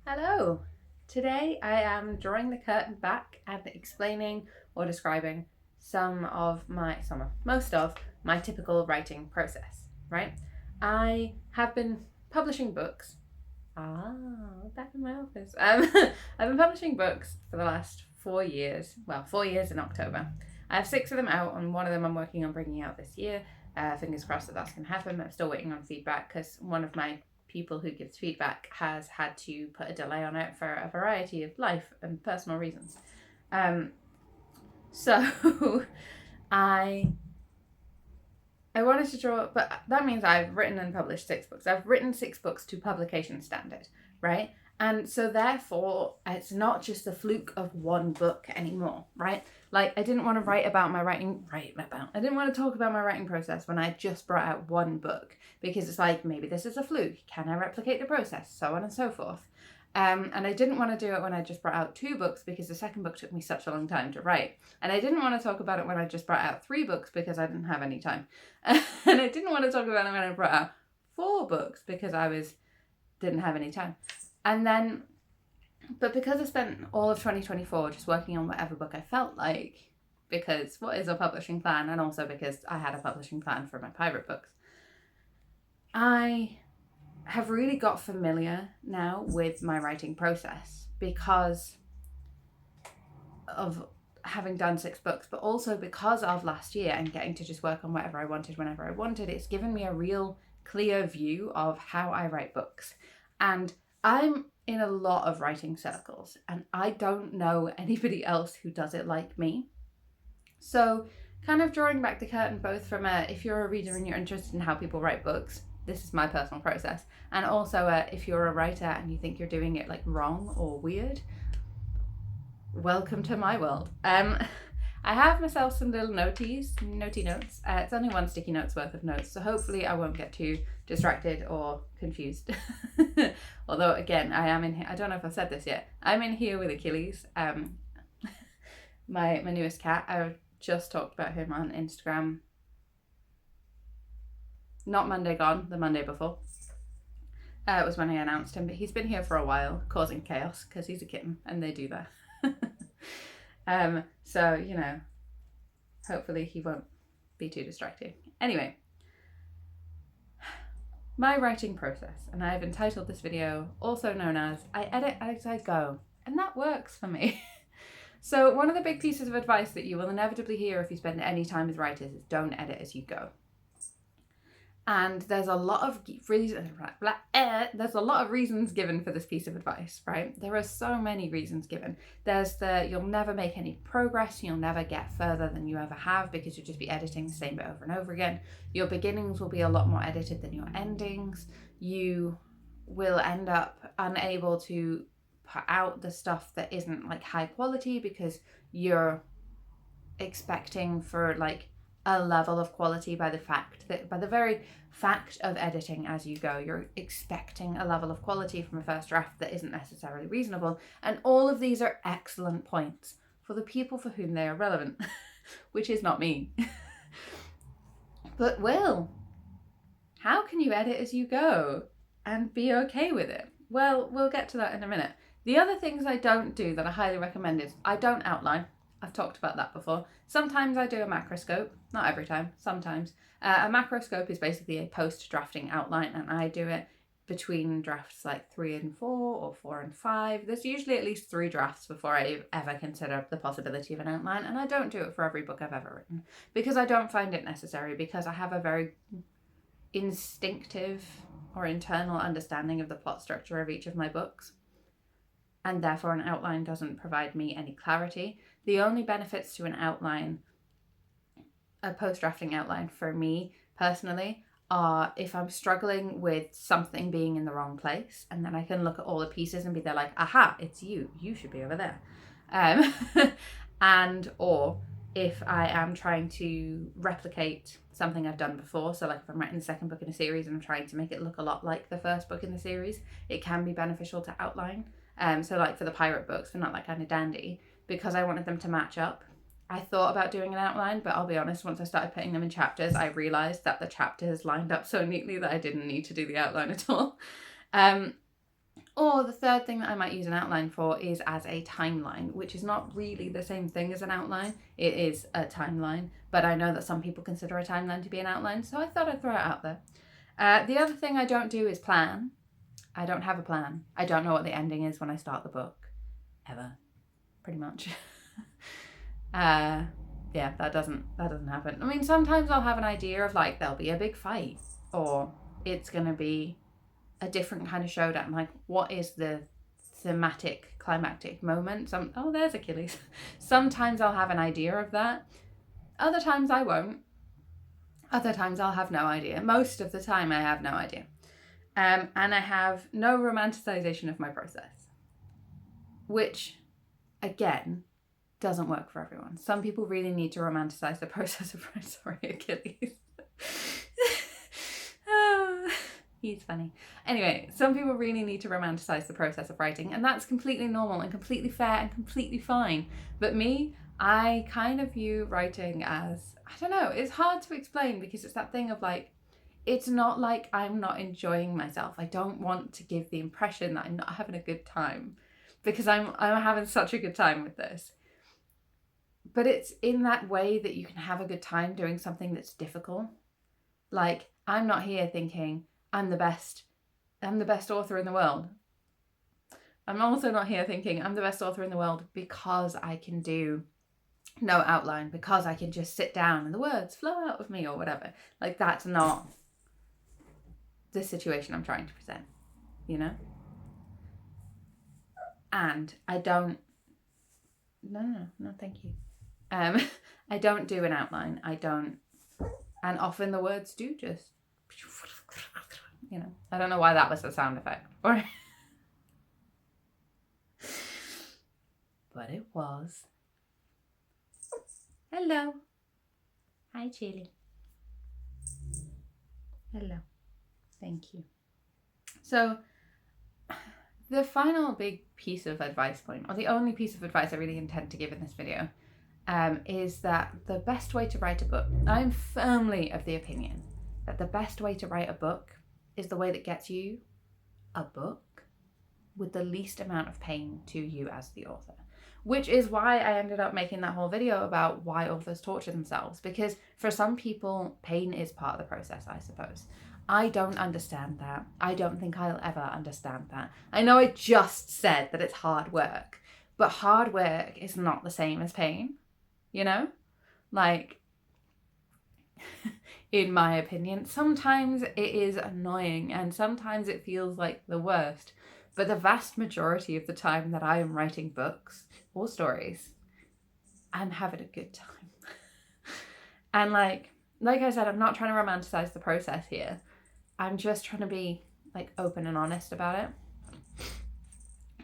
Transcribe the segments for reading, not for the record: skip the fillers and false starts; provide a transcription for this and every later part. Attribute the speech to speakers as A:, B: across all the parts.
A: Hello! Today I am drawing the curtain back and explaining or describing most of my typical writing process, right? I have been publishing books. Back in my office. I've been publishing books for the last 4 years. Well, 4 years in October. I have 6 of them out, and one of them I'm working on bringing out this year. Fingers crossed that that's going to happen. I'm still waiting on feedback because one of my people who gives feedback has had to put a delay on it for a variety of life and personal reasons. So I wanted to draw, but that means I've written and published 6 books. I've written 6 books to publication standard, right? And so therefore, it's not just a fluke of one book anymore, right? Like, I didn't want to I didn't want to talk about my writing process when I just brought out one book, because it's like, maybe this is a fluke. Can I replicate the process? So on and so forth. And I didn't want to do it when I just brought out 2 books because the second book took me such a long time to write. And I didn't want to talk about it when I just brought out 3 books because I didn't have any time. And I didn't want to talk about it when I brought out 4 books because didn't have any time. But because I spent all of 2024 just working on whatever book I felt like, because what is a publishing plan, and also because I had a publishing plan for my pirate books, I have really got familiar now with my writing process because of having done 6 books, but also because of last year and getting to just work on whatever I wanted whenever I wanted. It's given me a real clear view of how I write books. And I'm in a lot of writing circles, and I don't know anybody else who does it like me. So kind of drawing back the curtain, both from if you're a reader and you're interested in how people write books, this is my personal process, and also if you're a writer and you think you're doing it like wrong or weird, welcome to my world. I have myself some little notey notes. It's only 1 sticky note's worth of notes, so hopefully I won't get too distracted or confused. Although again, I am in here. I don't know if I've said this yet. I'm in here with Achilles, my newest cat. I just talked about him on Instagram. Not Monday gone, the Monday before. It was when I announced him, but he's been here for a while, causing chaos because he's a kitten and they do that. So, you know, hopefully he won't be too distracting. Anyway, my writing process, and I've entitled this video also known as I edit as I go, and that works for me. So one of the big pieces of advice that you will inevitably hear if you spend any time with writers is don't edit as you go. And there's a lot of reasons given for this piece of advice, right? There are so many reasons given. There's you'll never make any progress, you'll never get further than you ever have because you'll just be editing the same bit over and over again. Your beginnings will be a lot more edited than your endings. You will end up unable to put out the stuff that isn't like high quality because you're expecting for like a level of quality by the very fact of editing as you go. You're expecting a level of quality from a first draft that isn't necessarily reasonable. And all of these are excellent points for the people for whom they are relevant, which is not me. But Will, how can you edit as you go and be okay with it? Well, we'll get to that in a minute. The other things I don't do that I highly recommend is I don't outline. I've talked about that before. Sometimes I do a macroscope, not every time, sometimes. A macroscope is basically a post-drafting outline, and I do it between drafts like 3 and 4 or 4 and 5. There's usually at least 3 drafts before I ever consider the possibility of an outline, and I don't do it for every book I've ever written because I don't find it necessary, because I have a very instinctive or internal understanding of the plot structure of each of my books, and therefore an outline doesn't provide me any clarity. The only benefits to an outline, a post-drafting outline for me personally, are if I'm struggling with something being in the wrong place, and then I can look at all the pieces and be there like, aha, it's you should be over there. And or if I am trying to replicate something I've done before, so like if I'm writing the second book in a series and I'm trying to make it look a lot like the first book in the series, it can be beneficial to outline. So like for the pirate books, for Not That Kind of Dandy, because I wanted them to match up, I thought about doing an outline, but I'll be honest, once I started putting them in chapters, I realised that the chapters lined up so neatly that I didn't need to do the outline at all. Or the third thing that I might use an outline for is as a timeline, which is not really the same thing as an outline. It is a timeline, but I know that some people consider a timeline to be an outline, so I thought I'd throw it out there. The other thing I don't do is plan. I don't have a plan. I don't know what the ending is when I start the book, ever, pretty much. Yeah, that doesn't happen. I mean, sometimes I'll have an idea of like there'll be a big fight, or it's gonna be a different kind of showdown. Like, what is the thematic climactic moment? Oh, there's Achilles. Sometimes I'll have an idea of that. Other times I won't. Other times I'll have no idea. Most of the time I have no idea. And I have no romanticization of my process, which, again, doesn't work for everyone. Some people really need to romanticize the process of writing. Sorry, Achilles. Oh, he's funny. Anyway, some people really need to romanticize the process of writing, and that's completely normal and completely fair and completely fine. But me, I kind of view writing as, I don't know, it's hard to explain because it's that thing of like, it's not like I'm not enjoying myself. I don't want to give the impression that I'm not having a good time, because I'm having such a good time with this. But it's in that way that you can have a good time doing something that's difficult. Like, I'm not here thinking I'm the best author in the world. I'm also not here thinking I'm the best author in the world because I can do no outline, because I can just sit down and the words flow out of me or whatever. Like, that's not the situation I'm trying to present, you know? And I don't, no, thank you. I don't do an outline. I don't, and often the words do just, you know, I don't know why that was a sound effect, or but it was. Hello. Hi, Chili. Hello. Thank you. So the final big piece of advice point, or the only piece of advice I really intend to give in this video, is that the best way to write a book, I'm firmly of the opinion that the best way to write a book is the way that gets you a book with the least amount of pain to you as the author. Which is why I ended up making that whole video about why authors torture themselves, because for some people, pain is part of the process, I suppose. I don't understand that. I don't think I'll ever understand that. I know I just said that it's hard work, but hard work is not the same as pain, you know? Like, in my opinion, sometimes it is annoying and sometimes it feels like the worst. But the vast majority of the time that I am writing books or stories, I'm having a good time. And like I said, I'm not trying to romanticize the process here. I'm just trying to be like open and honest about it.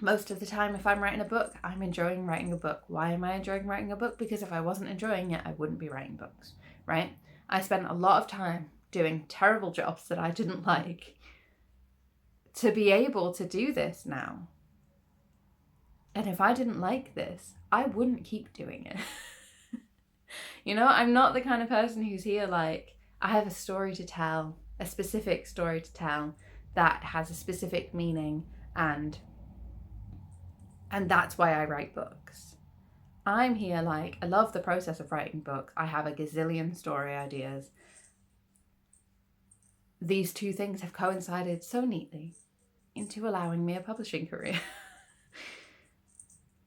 A: Most of the time, if I'm writing a book, I'm enjoying writing a book. Why am I enjoying writing a book? Because if I wasn't enjoying it, I wouldn't be writing books, right? I spent a lot of time doing terrible jobs that I didn't like to be able to do this now. And if I didn't like this, I wouldn't keep doing it. You know, I'm not the kind of person who's here like, I have a story to tell, a specific story to tell that has a specific meaning, and that's why I write books. I'm here like, I love the process of writing books. I have a gazillion story ideas. These two things have coincided so neatly into allowing me a publishing career.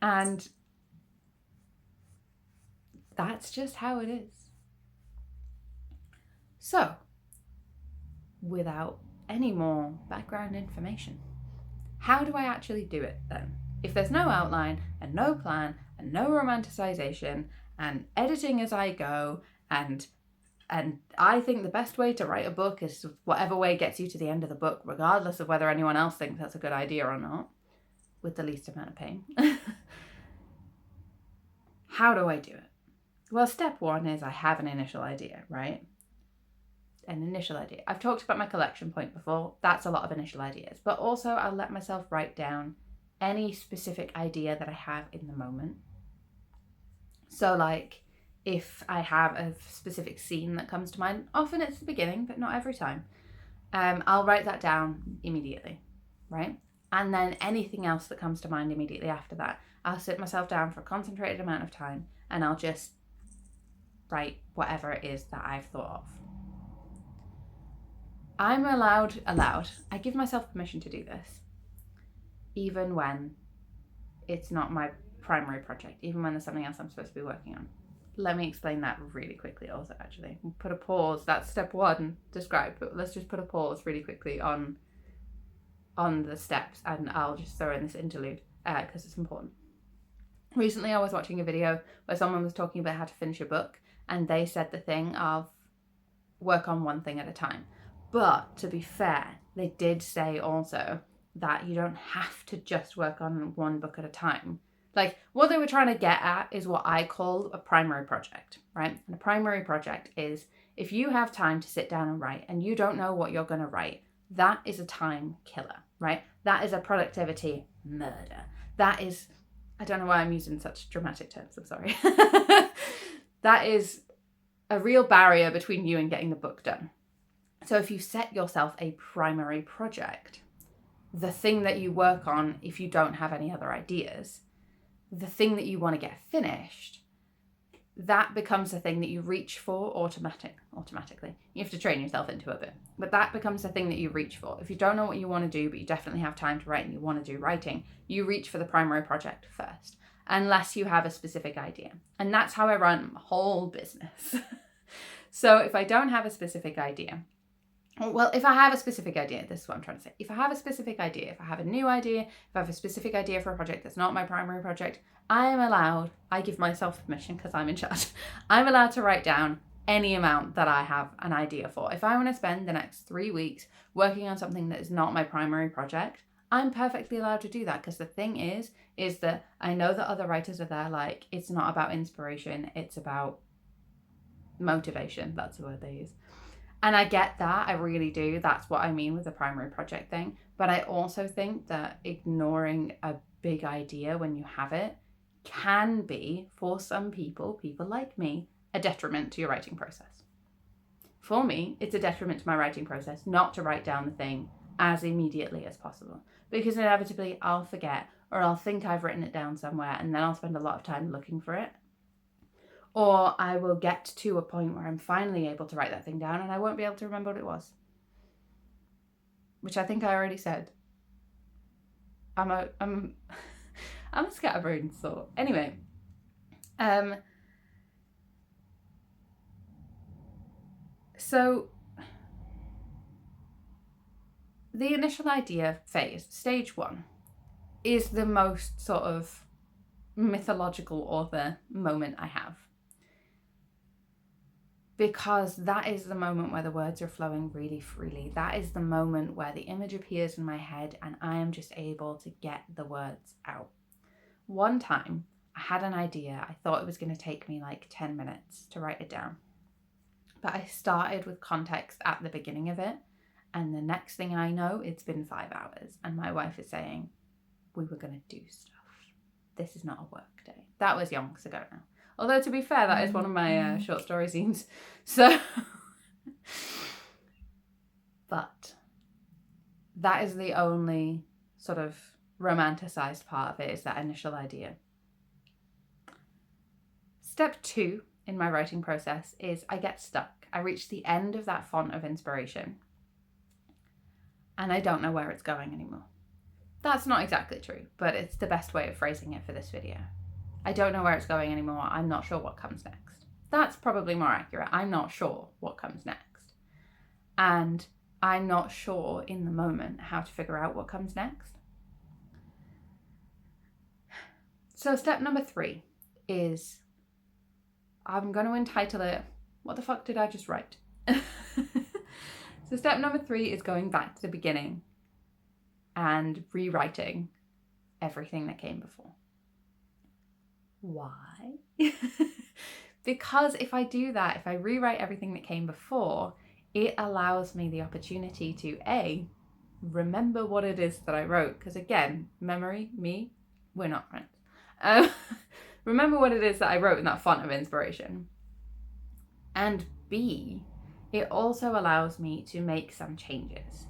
A: And that's just how it is. So, without any more background information, how do I actually do it then? If there's no outline and no plan and no romanticization and editing as I go, and I think the best way to write a book is whatever way gets you to the end of the book, regardless of whether anyone else thinks that's a good idea or not, with the least amount of pain. How do I do it? Well, step one is I have an initial idea, right? An initial idea. I've talked about my collection point before. That's a lot of initial ideas. But also I'll let myself write down any specific idea that I have in the moment. So like, if I have a specific scene that comes to mind, often it's the beginning, but not every time, I'll write that down immediately, right? And then anything else that comes to mind immediately after that, I'll sit myself down for a concentrated amount of time and I'll just write whatever it is that I've thought of. I'm allowed, I give myself permission to do this, even when it's not my primary project, even when there's something else I'm supposed to be working on. Let me explain that really quickly also, actually. Put a pause, that's step 1 described, but let's just put a pause really quickly on the steps, and I'll just throw in this interlude because it's important. Recently I was watching a video where someone was talking about how to finish a book, and they said the thing of work on one thing at a time. But to be fair, they did say also that you don't have to just work on one book at a time. Like, what they were trying to get at is what I call a primary project, right? And a primary project is if you have time to sit down and write and you don't know what you're going to write, that is a time killer, right? That is a productivity murder. That is, I don't know why I'm using such dramatic terms, I'm sorry. That is a real barrier between you and getting the book done. So if you set yourself a primary project, the thing that you work on if you don't have any other ideas, the thing that you want to get finished, that becomes the thing that you reach for automatically. You have to train yourself into it a bit, but that becomes the thing that you reach for. If you don't know what you want to do, but you definitely have time to write and you want to do writing, you reach for the primary project first, unless you have a specific idea. And that's how I run my whole business. So if I don't have a specific idea, well, if I have a specific idea, this is what I'm trying to say. If I have a specific idea, if I have a new idea, if I have a specific idea for a project that's not my primary project, I give myself permission because I'm in charge. I'm allowed to write down any amount that I have an idea for. If I want to spend the next 3 weeks working on something that is not my primary project, I'm perfectly allowed to do that, because the thing is that I know that other writers are there, like, it's not about inspiration, it's about motivation. That's the word they use. And I get that, I really do. That's what I mean with the primary project thing. But I also think that ignoring a big idea when you have it can be, for some people like me, a detriment to your writing process. For me, it's a detriment to my writing process not to write down the thing as immediately as possible, because inevitably I'll forget, or I'll think I've written it down somewhere and then I'll spend a lot of time looking for it. Or I will get to a point where I'm finally able to write that thing down and I won't be able to remember what it was. Which I think I already said. I'm a scatterbrain sort. Anyway. So the initial idea phase, stage 1, is the most sort of mythological author moment I have. Because that is the moment where the words are flowing really freely. That is the moment where the image appears in my head and I am just able to get the words out. One time, I had an idea. I thought it was going to take me like 10 minutes to write it down. But I started with context at the beginning of it. And the next thing I know, it's been 5 hours. And my wife is saying, we were going to do stuff. This is not a work day. That was yonks ago now. Although, to be fair, that is one of my short story scenes. So, but that is the only sort of romanticized part of it, is that initial idea. Step 2 in my writing process is I get stuck. I reach the end of that font of inspiration and I don't know where it's going anymore. That's not exactly true, but it's the best way of phrasing it for this video. I don't know where it's going anymore. I'm not sure what comes next. That's probably more accurate. I'm not sure what comes next. And I'm not sure in the moment how to figure out what comes next. So step number 3 is, I'm going to entitle it, what the fuck did I just write? So step number 3 is going back to the beginning and rewriting everything that came before. Why? Because if I do that, if I rewrite everything that came before, it allows me the opportunity to A, remember what it is that I wrote. Because again, memory, me, we're not friends. Remember what it is that I wrote in that font of inspiration. And B, it also allows me to make some changes.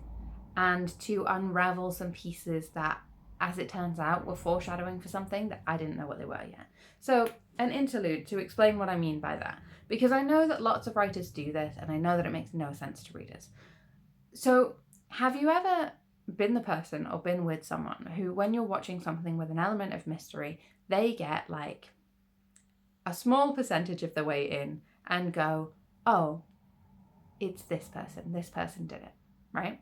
A: and to unravel some pieces that, as it turns out, were foreshadowing for something that I didn't know what they were yet. So an interlude to explain what I mean by that, because I know that lots of writers do this and I know that it makes no sense to readers. So have you ever been the person or been with someone who, when you're watching something with an element of mystery, they get like a small percentage of the way in and go, oh, it's this person did it, right?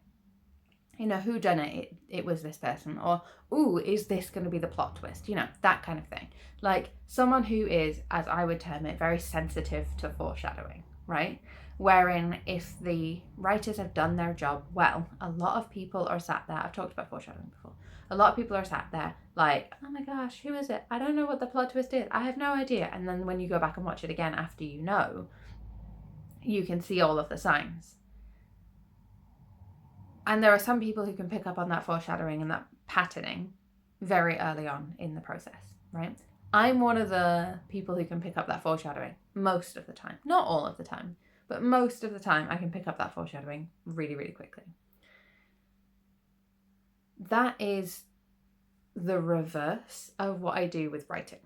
A: You know, who done it? It was this person. Or, ooh, is this going to be the plot twist? You know, that kind of thing. Like someone who is, as I would term it, very sensitive to foreshadowing, right? Wherein if the writers have done their job well, a lot of people are sat there. I've talked about foreshadowing before. A lot of people are sat there like, oh my gosh, who is it? I don't know what the plot twist is. I have no idea. And then when you go back and watch it again after you know, you can see all of the signs. And there are some people who can pick up on that foreshadowing and that patterning very early on in the process, right? I'm one of the people who can pick up that foreshadowing most of the time. Not all of the time, but most of the time I can pick up that foreshadowing really, really quickly. That is the reverse of what I do with writing.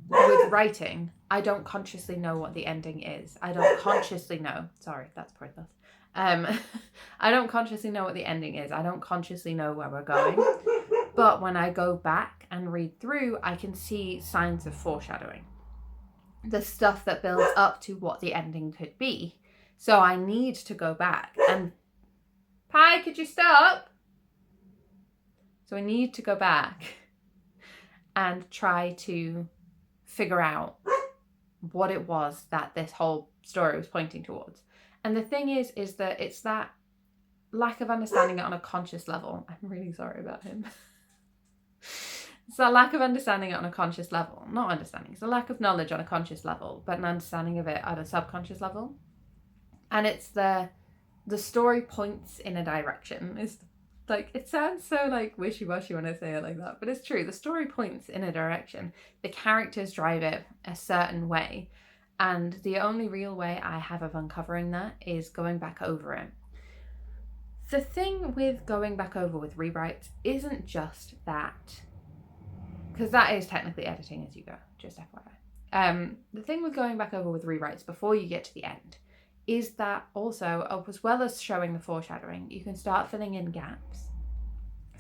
A: With writing, I don't consciously know what the ending is. I don't consciously know. Sorry, that's pointless. I don't consciously know what the ending is. I don't consciously know where we're going. But when I go back and read through, I can see signs of foreshadowing. The stuff that builds up to what the ending could be. So I need to go back and... Pi, could you stop? So I need to go back and try to figure out what it was that this whole story was pointing towards. And the thing is that it's that lack of understanding it on a conscious level. I'm really sorry about him. It's that lack of understanding it on a conscious level. Not understanding, it's a lack of knowledge on a conscious level, but an understanding of it at a subconscious level. And it's the story points in a direction. It's like, it sounds so like wishy-washy when I say it like that, but it's true. The story points in a direction. The characters drive it a certain way. And the only real way I have of uncovering that is going back over it. The thing with going back over with rewrites isn't just that, because that is technically editing as you go, just FYI. The thing with going back over with rewrites before you get to the end is that also, as well as showing the foreshadowing, you can start filling in gaps.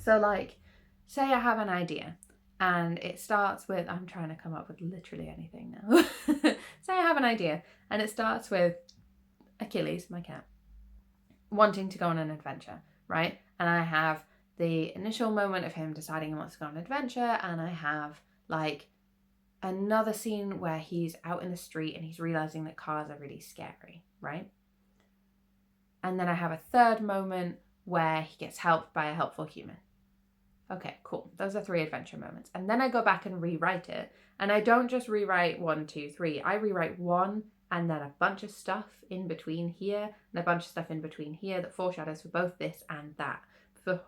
A: So like, say I have an idea and it starts with, I'm trying to come up with literally anything now. Say I have an idea and it starts with Achilles, my cat, wanting to go on an adventure, right? And I have the initial moment of him deciding he wants to go on an adventure, and I have like another scene where he's out in the street and he's realizing that cars are really scary, right? And then I have a third moment where he gets helped by a helpful human. Okay, cool. Those are 3 adventure moments. And then I go back and rewrite it. And I don't just rewrite 1, 2, 3. I rewrite 1 and then a bunch of stuff in between here and a bunch of stuff in between here that foreshadows for both this and that.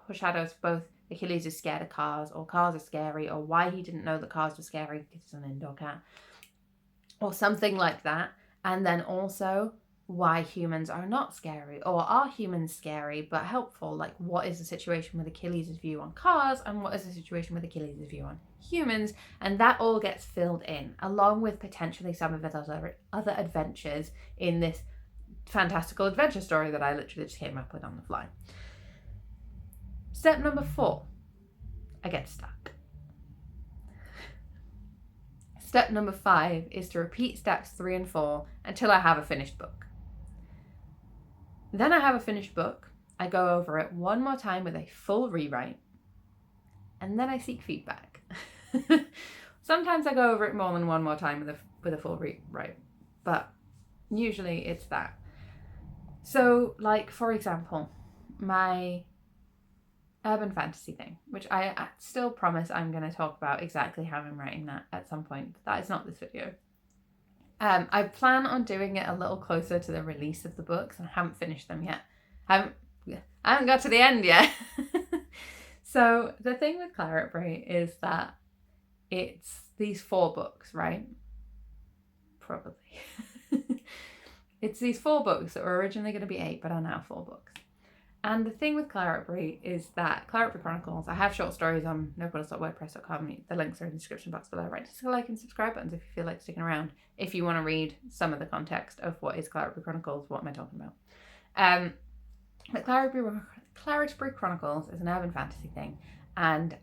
A: Foreshadows both Achilles is scared of cars, or cars are scary, or why he didn't know that cars were scary because he's an indoor cat, or something like that. And then also why humans are not scary, or are humans scary but helpful? Like, what is the situation with Achilles' view on cars and what is the situation with Achilles' view on humans? And that all gets filled in, along with potentially some of his other adventures in this fantastical adventure story that I literally just came up with on the fly. Step number 4, I get stuck. Step number 5 is to repeat steps 3 and 4 until I have a finished book. Then I have a finished book, I go over it one more time with a full rewrite, and then I seek feedback. Sometimes I go over it more than one more time with a full rewrite, but usually it's that. So, like, for example, my urban fantasy thing, which I still promise I'm going to talk about exactly how I'm writing that at some point, but that is not this video. I plan on doing it a little closer to the release of the books, and I haven't finished them yet. I haven't got to the end yet. So the thing with Claret Brae is that it's these 4 books, right? Probably. It's these 4 books that were originally going to be 8, but are now 4 books. And the thing with Claretbury is that Claretbury Chronicles, I have short stories on nopuddles.wordpress.com. The links are in the description box below. Right, just like and subscribe buttons if you feel like sticking around. If you want to read some of the context of what is Claretbury Chronicles, what am I talking about? But Claretbury Chronicles is an urban fantasy thing, and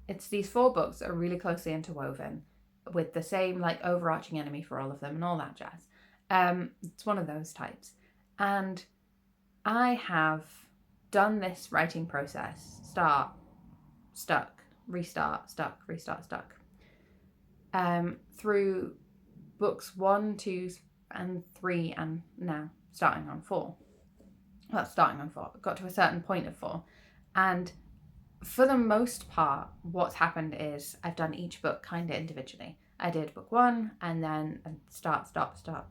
A: it's these 4 books that are really closely interwoven with the same like overarching enemy for all of them and all that jazz. It's one of those types, and I have done this writing process: start, stuck, restart, stuck, restart, stuck, through books 1, 2, and 3, and now starting on 4. Well, starting on 4. Got to a certain point of 4, and for the most part, what's happened is I've done each book kind of individually. I did book 1, and then start, stop, stop,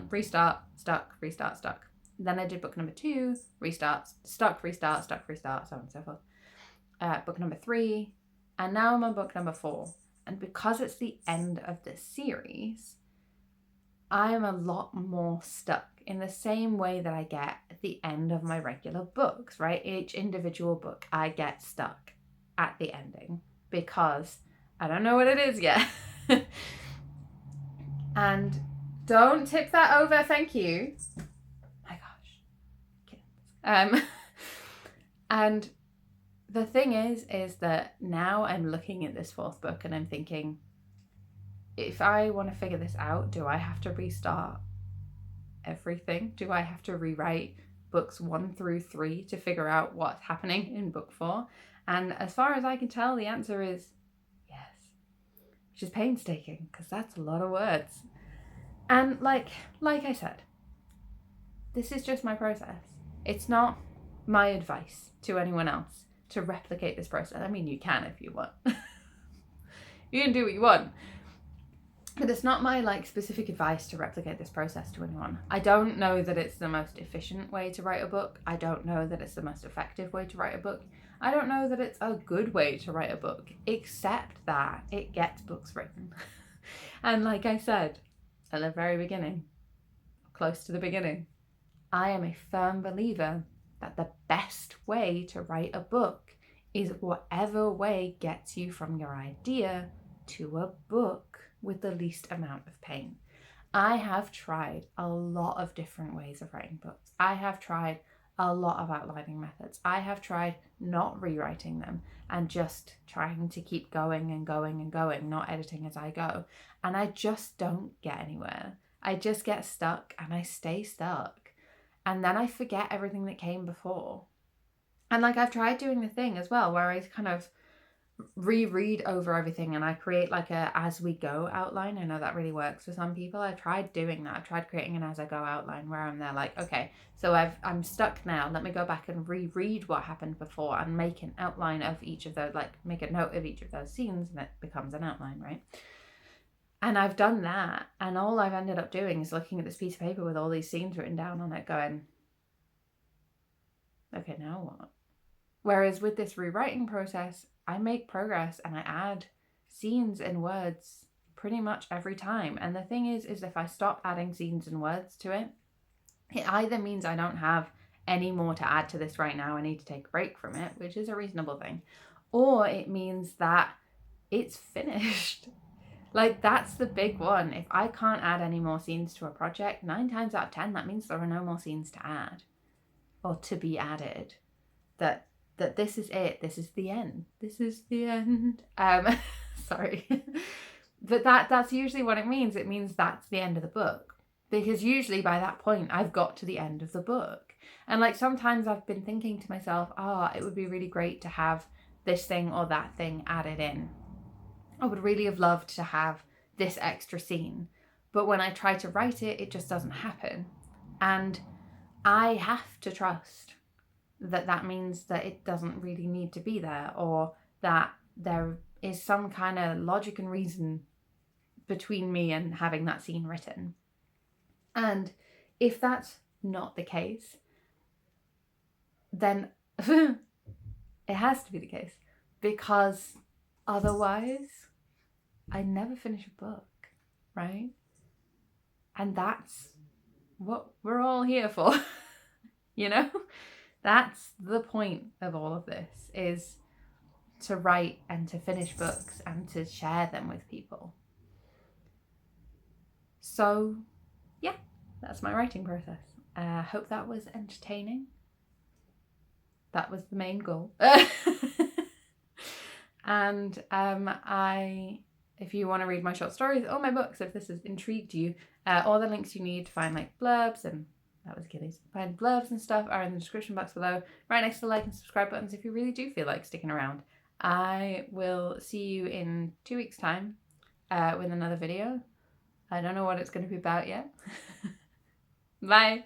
A: restart, stuck, restart, stuck. Then I did book number 2, restart, stuck, restart, so on and so forth. Book number 3, and now I'm on book number 4. And because it's the end of the series, I am a lot more stuck in the same way that I get at the end of my regular books, right? Each individual book, I get stuck at the ending because I don't know what it is yet. And don't tip that over, thank you. My gosh. And the thing is that now I'm looking at this 4th book and I'm thinking, if I want to figure this out, do I have to restart everything? Do I have to rewrite books 1 through 3 to figure out what's happening in book 4? And as far as I can tell, the answer is yes. Which is painstaking, because that's a lot of words. And like I said, this is just my process. It's not my advice to anyone else to replicate this process. I mean, you can if you want. You can do what you want. But it's not my like specific advice to replicate this process to anyone. I don't know that it's the most efficient way to write a book. I don't know that it's the most effective way to write a book. I don't know that it's a good way to write a book, except that it gets books written. And like I said at the very beginning, close to the beginning, I am a firm believer that the best way to write a book is whatever way gets you from your idea to a book with the least amount of pain. I have tried a lot of different ways of writing books. I have tried a lot of outlining methods. I have tried not rewriting them and just trying to keep going and going and going, not editing as I go. And I just don't get anywhere. I just get stuck and I stay stuck. And then I forget everything that came before. And like I've tried doing the thing as well where I kind of reread over everything and I create like a as we go outline. I know that really works for some people. I've tried doing that. I've tried creating an as I go outline where I'm there like, okay, so I'm stuck now. Let me go back and reread what happened before and make an outline of each of those, like make a note of each of those scenes, and it becomes an outline, right? And I've done that, and all I've ended up doing is looking at this piece of paper with all these scenes written down on it going, okay, now what? Whereas with this rewriting process, I make progress and I add scenes and words pretty much every time. And the thing is if I stop adding scenes and words to it, it either means I don't have any more to add to this right now, I need to take a break from it, which is a reasonable thing, or it means that it's finished. Like, that's the big one. If I can't add any more scenes to a project, 9 times out of 10, that means there are no more scenes to add or to be added. That this is it. This is the end. This is the end. Sorry. But that's usually what it means. It means that's the end of the book. Because usually by that point, I've got to the end of the book. And like sometimes I've been thinking to myself, it would be really great to have this thing or that thing added in. I would really have loved to have this extra scene. But when I try to write it, it just doesn't happen. And I have to trust that means that it doesn't really need to be there, or that there is some kind of logic and reason between me and having that scene written. And if that's not the case, then it has to be the case, because otherwise I never finish a book, right? And that's what we're all here for. you know? That's the point of all of this, is to write and to finish books and to share them with people. So, yeah, that's my writing process. I hope that was entertaining. That was the main goal. And if you want to read my short stories or my books, if this has intrigued you, all the links you need to find like blurbs, and that was Gillies, find blurbs and stuff are in the description box below, right next to the like and subscribe buttons if you really do feel like sticking around. I will see you in 2 weeks' time with another video. I don't know what it's going to be about yet. Bye.